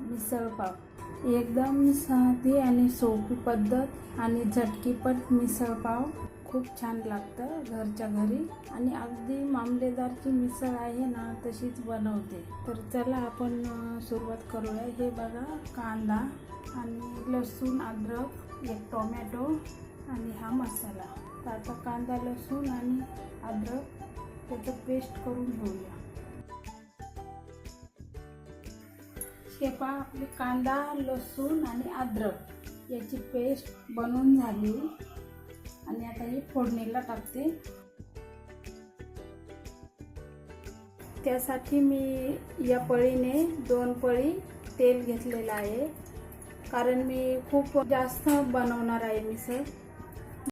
मिसळ पाव एकदम साधी आणि सोपी पद्धत आणि झटकीपट मिसळ पाव खूप छान लागतं घरच्या घरी आणि अगदी मामलेदारची मिसळ आहे ना तशीच बनवते. तर चला आपण सुरुवात करूया. हे बघा कांदा आणि लसूण, अद्रक, एक टोमॅटो आणि हा मसाला. तर आता कांदा, लसूण आणि अद्रक त्याचं पेस्ट करून घेऊया. हे पहा आपली कांदा, लसूण आणि अद्रक याची पेस्ट बनवून झाली आणि आता ही फोडणीला टाकते. त्यासाठी मी या पळीने 2 पळी तेल घेतलेलं आहे, कारण मी खूप जास्त बनवणार आहे मिसळ.